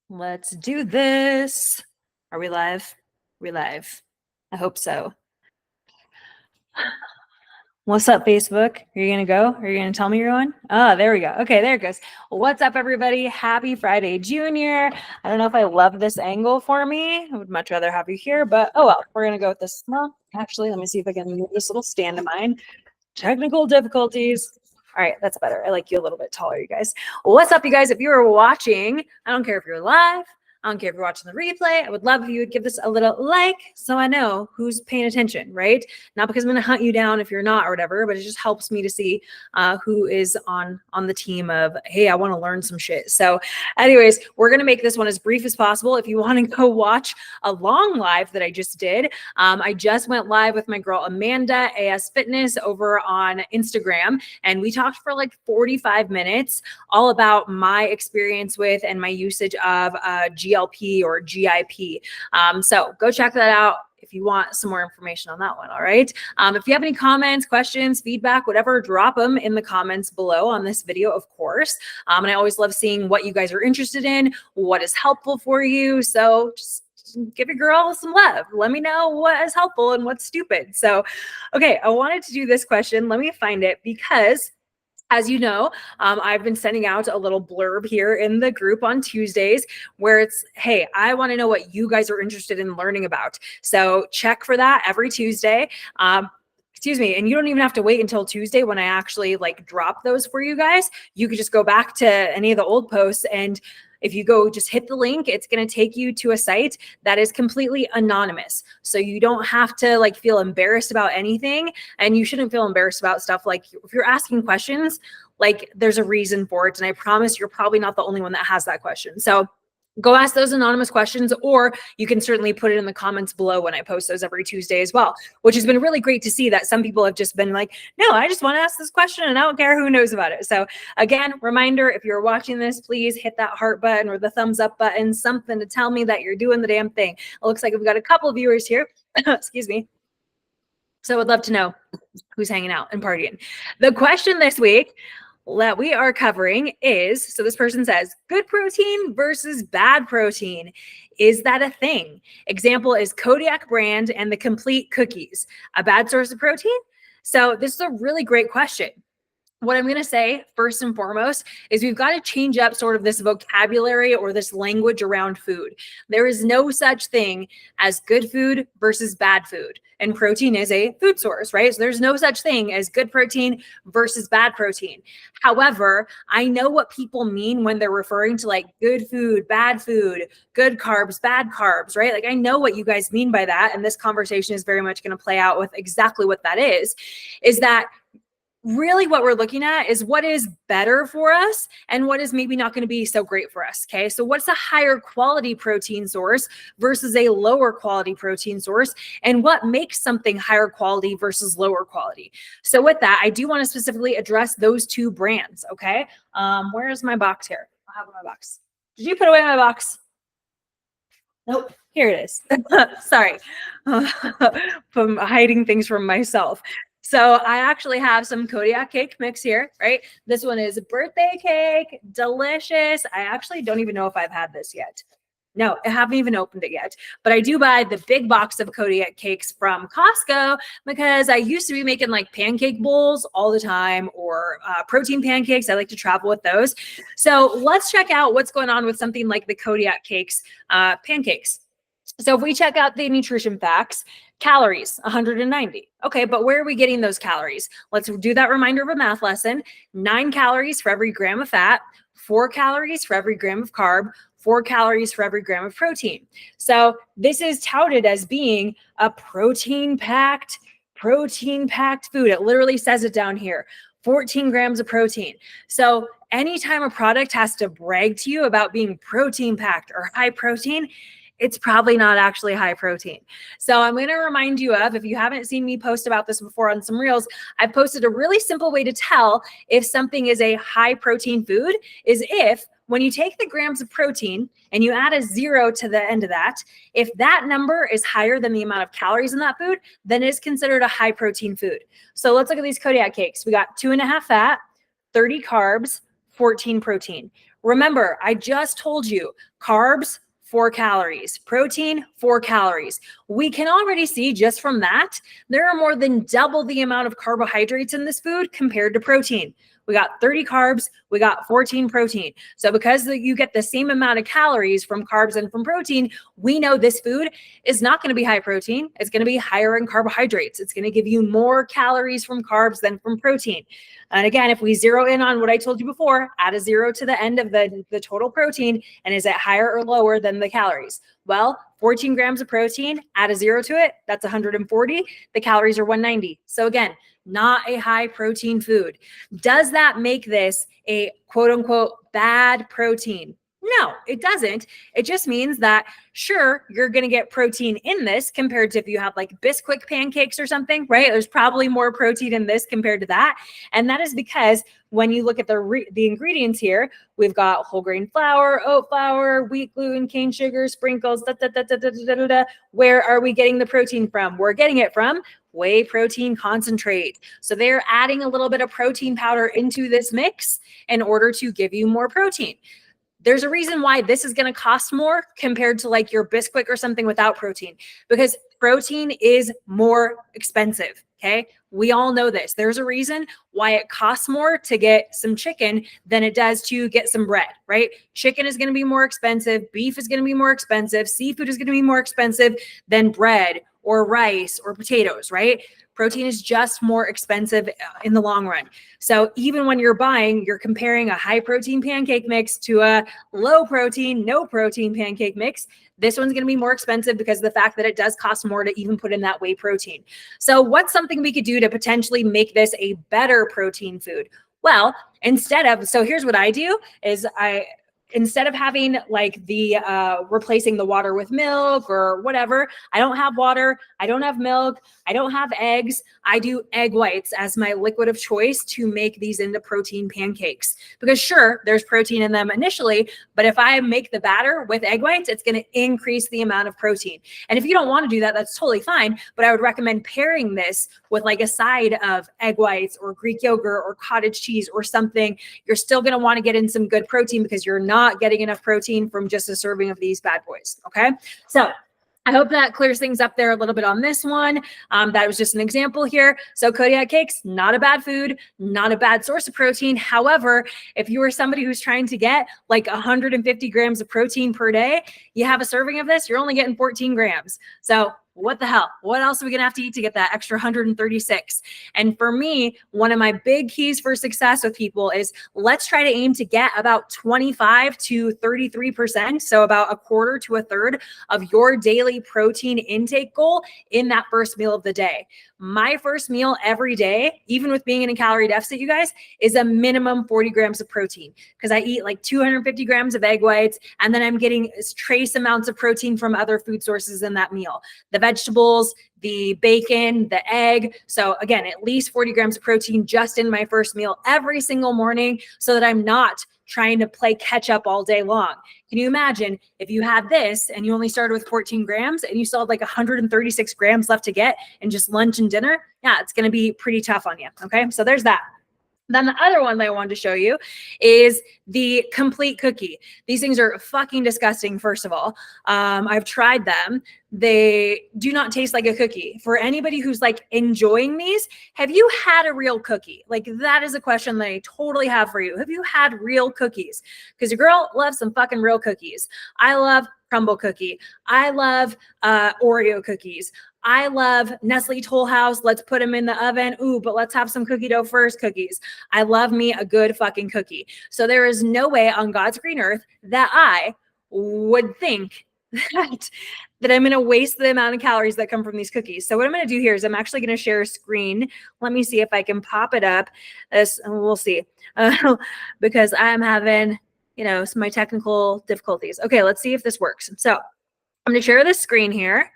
Let's do this. Are we live? We live. I hope so. What's up, Facebook? Are you going to go? Are you going to tell me you're on? Oh, there we go. Okay, there it goes. What's up, everybody? Happy Friday, Junior. I don't know if I love this angle for me. I would much rather have you here, but oh well, we're going to go with this. Well, actually, let me see if I can move this little stand of mine. Technical difficulties. All right, that's better. I like you a little bit taller, you guys. What's up, you guys? If you are watching, I don't care if you're live. I don't care if you're watching the replay. I would love if you would give this a little like so I know who's paying attention, right? Not because I'm going to hunt you down if you're not or whatever, but it just helps me to see who is on the team of, hey, I want to learn some shit. So anyways, we're going to make this one as brief as possible. If you want to go watch a long live that I just did, I just went live with my girl Amanda AS Fitness over on Instagram, and we talked for like 45 minutes all about my experience with and my usage of GLP or GIP. So go check that out if you want some more information on that one. All right. If you have any comments, questions, feedback, whatever, drop them in the comments below on this video, of course. And I always love seeing what you guys are interested in, what is helpful for you. So just give your girl some love. Let me know what is helpful and what's stupid. So, okay, I wanted to do this question. Let me find it because, as you know, I've been sending out a little blurb here in the group on Tuesdays where it's, hey, I want to know what you guys are interested in learning about. So check for that every Tuesday. Excuse me. And you don't even have to wait until Tuesday when I actually like drop those for you guys. You could just go back to any of the old posts, and if you go just hit the link, it's going to take you to a site that is completely anonymous. So you don't have to like feel embarrassed about anything, and you shouldn't feel embarrassed about stuff. Like if you're asking questions, like there's a reason for it. And I promise you're probably not the only one that has that question. So go ask those anonymous questions, or you can certainly put it in the comments below when I post those every Tuesday as well, which has been really great to see that some people have just been like, no, I just want to ask this question and I don't care who knows about it. So again, reminder, if you're watching this, please hit that heart button or the thumbs up button, something to tell me that you're doing the damn thing. It looks like we've got a couple of viewers here. Excuse me. So I'd love to know who's hanging out and partying. The question this week that we are covering is, so this person says, good protein versus bad protein. Is that a thing? Example is Kodiak brand and the complete cookies, a bad source of protein? So this is a really great question. What I'm going to say first and foremost is we've got to change up sort of this vocabulary or this language around food. There is no such thing as good food versus bad food. And protein is a food source, right? So there's no such thing as good protein versus bad protein. However, I know what people mean when they're referring to like good food, good carbs, bad carbs, right? Like I know what you guys mean by that. And this conversation is very much going to play out with exactly what that is that really what we're looking at is what is better for us and what is maybe not going to be so great for us. Okay. So what's a higher quality protein source versus a lower quality protein source, and what makes something higher quality versus lower quality? So with that, I do want to specifically address those two brands. Okay. Where's my box here? I have my box. Did you put away my box? Nope. Here it is. Sorry. From hiding things from myself. So I actually have some Kodiak cake mix here, right? This one is birthday cake, delicious. I actually don't even know if I've had this yet. No, I haven't even opened it yet, but I do buy the big box of Kodiak cakes from Costco because I used to be making like pancake bowls all the time, or protein pancakes. I like to travel with those. So let's check out what's going on with something like the Kodiak cakes pancakes. So if we check out the nutrition facts, calories, 190. Okay, but where are we getting those calories? Let's do that reminder of a math lesson. 9 calories for every gram of fat, 4 calories for every gram of carb, 4 calories for every gram of protein. So this is touted as being a protein-packed food. It literally says it down here. 14 grams of protein. So anytime a product has to brag to you about being protein packed or high protein, it's probably not actually high protein. So I'm going to remind you of, if you haven't seen me post about this before on some reels, I've posted a really simple way to tell if something is a high protein food is if when you take the grams of protein and you add a 0 to the end of that, if that number is higher than the amount of calories in that food, then it's considered a high protein food. So let's look at these Kodiak cakes. We got 2.5 fat, 30 carbs, 14 protein. Remember, I just told you carbs, 4 calories, protein, 4 calories. We can already see just from that, there are more than double the amount of carbohydrates in this food compared to protein. We got 30 carbs, we got 14 protein. So because you get the same amount of calories from carbs and from protein, we know this food is not going to be high protein. It's going to be higher in carbohydrates. It's going to give you more calories from carbs than from protein. And again, if we zero in on what I told you before, add a 0 to the end of the total protein, and is it higher or lower than the calories? Well, 14 grams of protein, add a 0 to it, that's 140. The calories are 190. So again, not a high protein food. Does that make this a quote unquote bad protein? No, it doesn't. It just means that, sure, you're going to get protein in this compared to if you have like Bisquick pancakes or something, right? There's probably more protein in this compared to that. And that is because when you look at the ingredients here, we've got whole grain flour, oat flour, wheat gluten, cane sugar, sprinkles, Where are we getting the protein from? We're getting it from whey protein concentrate. So they're adding a little bit of protein powder into this mix in order to give you more protein. There's a reason why this is going to cost more compared to like your Bisquick or something without protein, because protein is more expensive. Okay. We all know this. There's a reason why it costs more to get some chicken than it does to get some bread, right? Chicken is going to be more expensive. Beef is going to be more expensive. Seafood is going to be more expensive than bread or rice or potatoes, right? Protein is just more expensive in the long run. So even when you're buying, you're comparing a high protein pancake mix to a low protein, no protein pancake mix. This one's going to be more expensive because of the fact that it does cost more to even put in that whey protein. So what's something we could do to potentially make this a better protein food? Well, so here's what I do is instead of having like the replacing the water with milk or whatever, I don't have water, I don't have milk, I don't have eggs. I do egg whites as my liquid of choice to make these into protein pancakes. Because sure, there's protein in them initially, but if I make the batter with egg whites, it's going to increase the amount of protein. And if you don't want to do that, that's totally fine. But I would recommend pairing this with like a side of egg whites or Greek yogurt or cottage cheese or something. You're still going to want to get in some good protein because you're not getting enough protein from just a serving of these bad boys. Okay. So I hope that clears things up there a little bit on this one. That was just an example here. So Kodiak cakes, not a bad food, not a bad source of protein. However, if you are somebody who's trying to get like 150 grams of protein per day, you have a serving of this, you're only getting 14 grams. So what the hell? What else are we going to have to eat to get that extra 136? And for me, one of my big keys for success with people is let's try to aim to get about 25 to 33%. So about a quarter to a third of your daily protein intake goal in that first meal of the day. My first meal every day, even with being in a calorie deficit, you guys, is a minimum 40 grams of protein because I eat like 250 grams of egg whites, and then I'm getting trace amounts of protein from other food sources in that meal. The vegetables, the bacon, the egg. So again, at least 40 grams of protein just in my first meal every single morning so that I'm not trying to play catch up all day long. Can you imagine if you had this and you only started with 14 grams and you still had like 136 grams left to get in just lunch and dinner? Yeah, it's going to be pretty tough on you. Okay. So there's that. Then the other one that I wanted to show you is the complete cookie. These things are fucking disgusting, first of all. I've tried them. They do not taste like a cookie. For anybody who's like enjoying these, have you had a real cookie? Like that is a question that I totally have for you. Have you had real cookies? Because your girl loves some fucking real cookies. I love crumble cookie. I love Oreo cookies. I love Nestle Toll House. Let's put them in the oven. Ooh, but let's have some cookie dough first cookies. I love me a good fucking cookie. So there is no way on God's green earth that I would think that I'm going to waste the amount of calories that come from these cookies. So what I'm going to do here is I'm actually going to share a screen. Let me see if I can pop it up. We'll see. Because I'm having, some my technical difficulties. Okay, let's see if this works. So I'm going to share this screen here.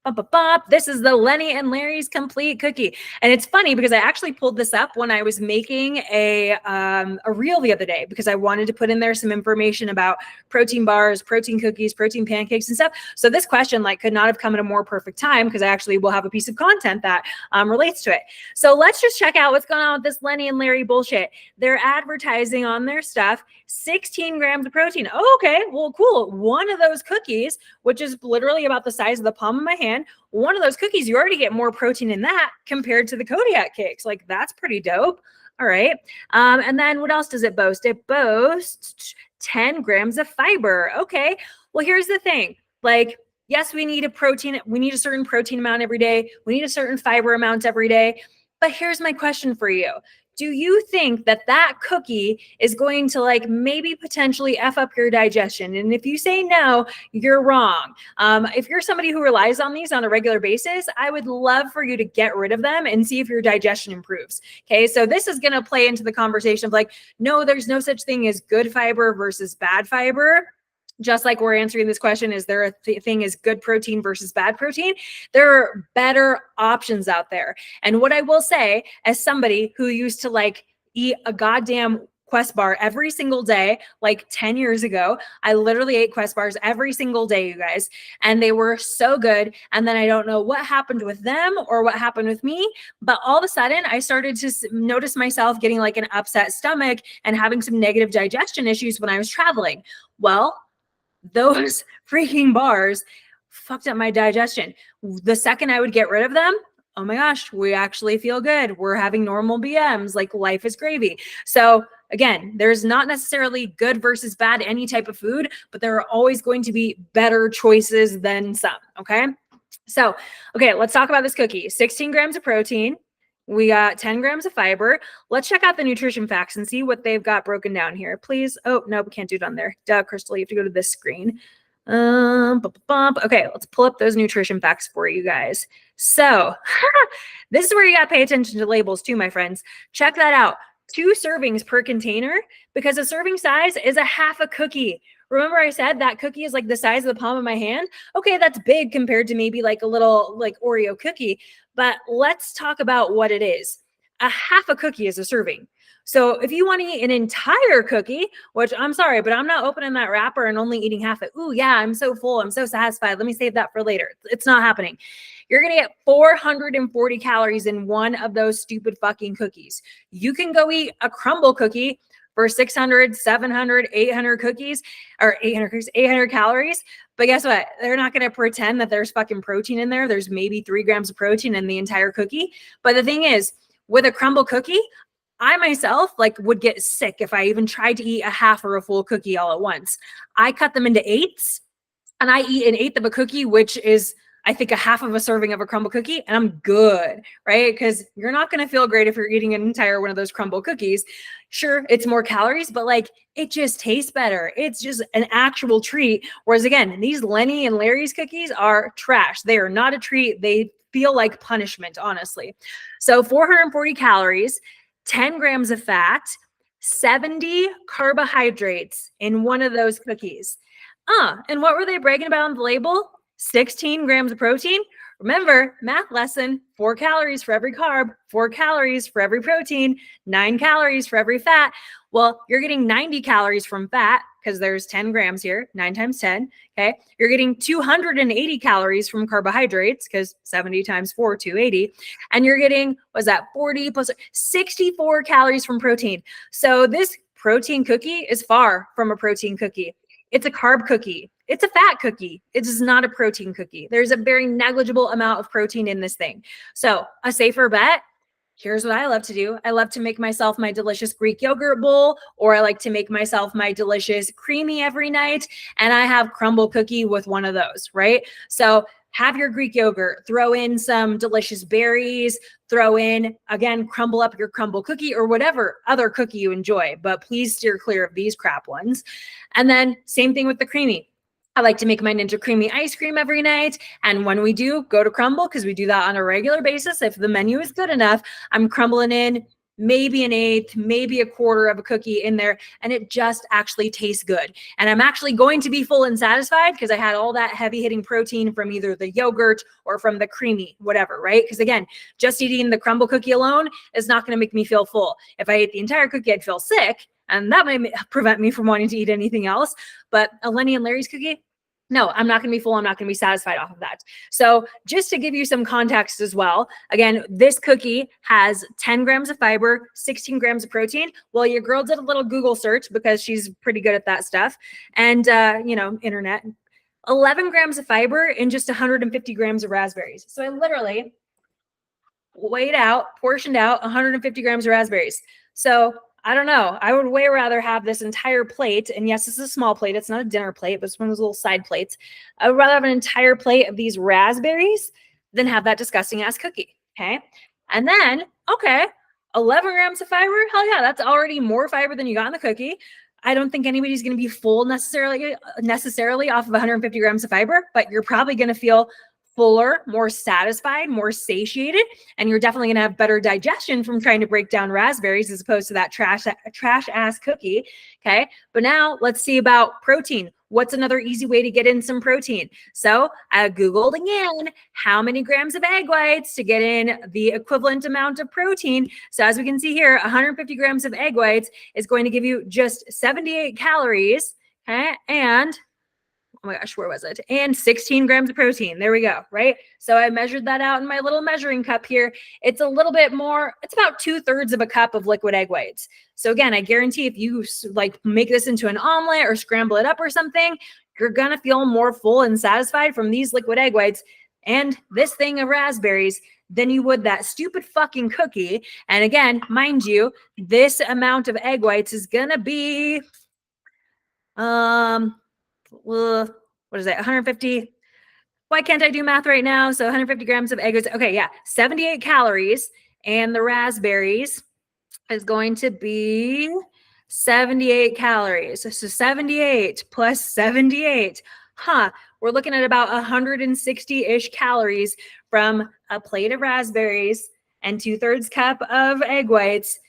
Bump, bump, bump. This is the Lenny and Larry's complete cookie. And it's funny because I actually pulled this up when I was making a reel the other day because I wanted to put in there some information about protein bars, protein cookies, protein pancakes and stuff. So this question like could not have come at a more perfect time because I actually will have a piece of content that relates to it. So let's just check out what's going on with this Lenny and Larry bullshit. They're advertising on their stuff 16 grams of protein. Oh, okay, well, cool. One of those cookies, which is literally about the size of the palm of my hand, one of those cookies, you already get more protein in that compared to the Kodiak cakes. Like, that's pretty dope. All right. And then what else does it boast? It boasts 10 grams of fiber. Okay. Well, here's the thing. Like, yes, we need a certain protein amount every day. We need a certain fiber amount every day. But here's my question for you. Do you think that that cookie is going to like maybe potentially F up your digestion? And if you say no, you're wrong. If you're somebody who relies on these on a regular basis, I would love for you to get rid of them and see if your digestion improves. Okay, so this is going to play into the conversation of like, no, there's no such thing as good fiber versus bad fiber. Just like we're answering this question, is there a thing as good protein versus bad protein? There are better options out there. And what I will say, as somebody who used to like eat a goddamn Quest bar every single day, like 10 years ago, I literally ate Quest bars every single day, you guys, and they were so good. And then I don't know what happened with them or what happened with me, but all of a sudden I started to notice myself getting like an upset stomach and having some negative digestion issues when I was traveling. Well, those freaking bars fucked up my digestion. The second I would get rid of them, oh my gosh, we actually feel good. We're having normal BMs, like life is gravy. So again, there's not necessarily good versus bad any type of food, but there are always going to be better choices than some, okay? So, okay, let's talk about this cookie. 16 grams of protein. We got 10 grams of fiber. Let's check out the nutrition facts and see what they've got broken down here, please. Oh, no, we can't do it on there. Duh, Crystal, you have to go to this screen. Okay, let's pull up those nutrition facts for you guys. So this is where you got to pay attention to labels too, my friends. Check that out. 2 servings per container because a serving size is a half a cookie. Remember I said that cookie is like the size of the palm of my hand? Okay, that's big compared to maybe like a little like Oreo cookie, but let's talk about what it is. A half a cookie is a serving. So if you want to eat an entire cookie, which I'm sorry, but I'm not opening that wrapper and only eating half it. Ooh, yeah, I'm so full. I'm so satisfied. Let me save that for later. It's not happening. You're going to get 440 calories in one of those stupid fucking cookies. You can go eat a crumble cookie for 600, 700, 800 cookies or 800 calories. But guess what? They're not going to pretend that there's fucking protein in there. There's maybe 3 grams of protein in the entire cookie. But the thing is, with a crumble cookie, I myself like would get sick if I even tried to eat a half or a full cookie all at once. I cut them into eighths and I eat an eighth of a cookie, which is I think a half of a serving of a crumble cookie, and I'm good, right? Because you're not going to feel great if you're eating an entire one of those crumble cookies. Sure, it's more calories, but like it just tastes better. It's just an actual treat. Whereas again, these Lenny and Larry's cookies are trash. They are not a treat. They feel like punishment, honestly. So 440 calories, 10 grams of fat, 70 carbohydrates in one of those cookies. And what were they bragging about on the label? 16 grams of protein. Remember, math lesson, 4 calories for every carb, 4 calories for every protein, 9 calories for every fat. Well, you're getting 90 calories from fat because there's 10 grams here, 9 times 10, okay? You're getting 280 calories from carbohydrates because 70 times 4, 280. And you're getting, what's that, 40 plus 64 calories from protein. So this protein cookie is far from a protein cookie. It's a carb cookie. It's a fat cookie. It is not a protein cookie. There's a very negligible amount of protein in this thing. So a safer bet, here's what I love to do. I love to make myself my delicious Greek yogurt bowl, or I like to make myself my delicious creamy every night. And I have crumble cookie with one of those, right? So have your Greek yogurt, throw in some delicious berries, throw in, again, crumble up your crumble cookie or whatever other cookie you enjoy, but please steer clear of these crap ones. And then same thing with the creamy. I like to make my Ninja Creamy ice cream every night. And when we do, go to crumble because we do that on a regular basis. If the menu is good enough, I'm crumbling in maybe an eighth, maybe a quarter of a cookie in there, and it just actually tastes good. And I'm actually going to be full and satisfied because I had all that heavy hitting protein from either the yogurt or from the creamy, whatever, right? Because again, just eating the crumble cookie alone is not going to make me feel full. If I ate the entire cookie, I'd feel sick, and that might prevent me from wanting to eat anything else. But a Lenny and Larry's cookie, no, I'm not going to be full. I'm not going to be satisfied off of that. So just to give you some context as well, again, this cookie has 10 grams of fiber, 16 grams of protein. Well, your girl did a little Google search because she's pretty good at that stuff. And, internet, 11 grams of fiber and just 150 grams of raspberries. So I literally portioned out 150 grams of raspberries. So I don't know. I would way rather have this entire plate. And yes, this is a small plate. It's not a dinner plate, but it's one of those little side plates. I would rather have an entire plate of these raspberries than have that disgusting ass cookie. Okay. And then, 11 grams of fiber. Hell yeah. That's already more fiber than you got in the cookie. I don't think anybody's going to be full necessarily off of 150 grams of fiber, but you're probably going to feel fuller, more satisfied, more satiated, and you're definitely going to have better digestion from trying to break down raspberries as opposed to that trash ass cookie. Okay. But now let's see about protein. What's another easy way to get in some protein? So I Googled again, how many grams of egg whites to get in the equivalent amount of protein. So as we can see here, 150 grams of egg whites is going to give you just 78 calories. Okay. And oh my gosh, where was it? And 16 grams of protein. There we go, right? So I measured that out in my little measuring cup here. It's a little bit more, it's about 2/3 of a cup of liquid egg whites. So again, I guarantee if you like make this into an omelet or scramble it up or something, you're going to feel more full and satisfied from these liquid egg whites and this thing of raspberries than you would that stupid fucking cookie. And again, mind you, this amount of egg whites is going to be, what is that? 150. Why can't I do math right now? So 150 grams of egg. Okay, yeah, 78 calories. And the raspberries is going to be 78 calories. So 78 plus 78. We're looking at about 160-ish calories from a plate of raspberries and 2/3 cup of egg whites.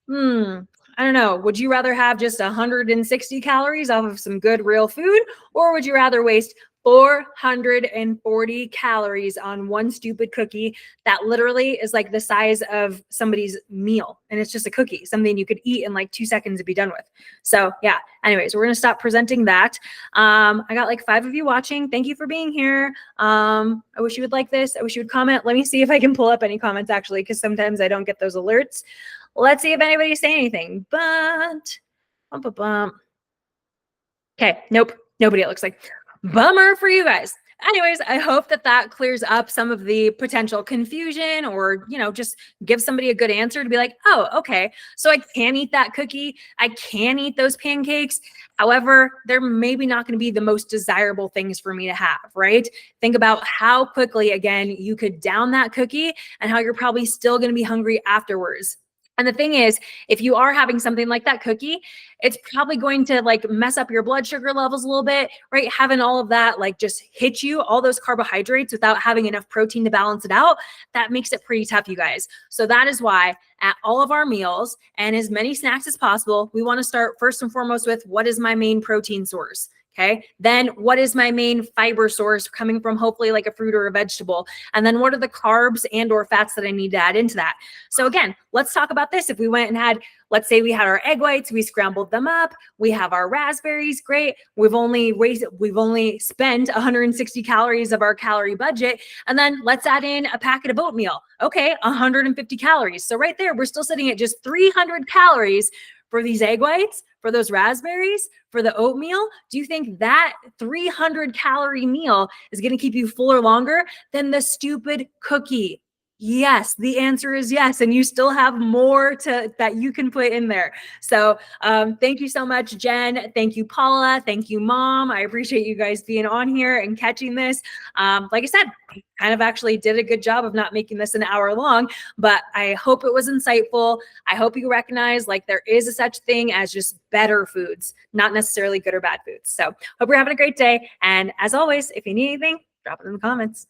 I don't know. Would you rather have just 160 calories off of some good real food, or would you rather waste 440 calories on one stupid cookie that literally is like the size of somebody's meal? And it's just a cookie, something you could eat in like 2 seconds and be done with. So yeah, anyways, we're going to stop presenting that. I got like 5 of you watching. Thank you for being here. I wish you would like this. I wish you would comment. Let me see if I can pull up any comments actually, because sometimes I don't get those alerts. Let's see if anybody's saying anything, but okay, nope, nobody, it looks like. Bummer for you guys. Anyways, I hope that clears up some of the potential confusion, or, just give somebody a good answer to be like, oh, okay, so I can eat that cookie. I can eat those pancakes. However, they're maybe not going to be the most desirable things for me to have, right? Think about how quickly, again, you could down that cookie and how you're probably still going to be hungry afterwards. And the thing is, if you are having something like that cookie, it's probably going to like mess up your blood sugar levels a little bit, right? Having all of that like just hit you, all those carbohydrates without having enough protein to balance it out, that makes it pretty tough, you guys. So that is why at all of our meals and as many snacks as possible, we want to start first and foremost with, what is my main protein source? Okay. Then what is my main fiber source coming from, hopefully like a fruit or a vegetable? And then what are the carbs and or fats that I need to add into that? So again, let's talk about this. If we went and had, let's say we had our egg whites, we scrambled them up, we have our raspberries, great. We've only spent 160 calories of our calorie budget. And then let's add in a packet of oatmeal. Okay. 150 calories. So right there, we're still sitting at just 300 calories for these egg whites, for those raspberries, for the oatmeal. Do you think that 300 calorie meal is going to keep you fuller longer than the stupid cookie? Yes, the answer is yes. And you still have more that you can put in there. So thank you so much, Jen. Thank you, Paula. Thank you, Mom. I appreciate you guys being on here and catching this. Like I said, kind of actually did a good job of not making this an hour long, but I hope it was insightful. I hope you recognize like there is a such thing as just better foods, not necessarily good or bad foods. So hope you're having a great day. And as always, if you need anything, drop it in the comments.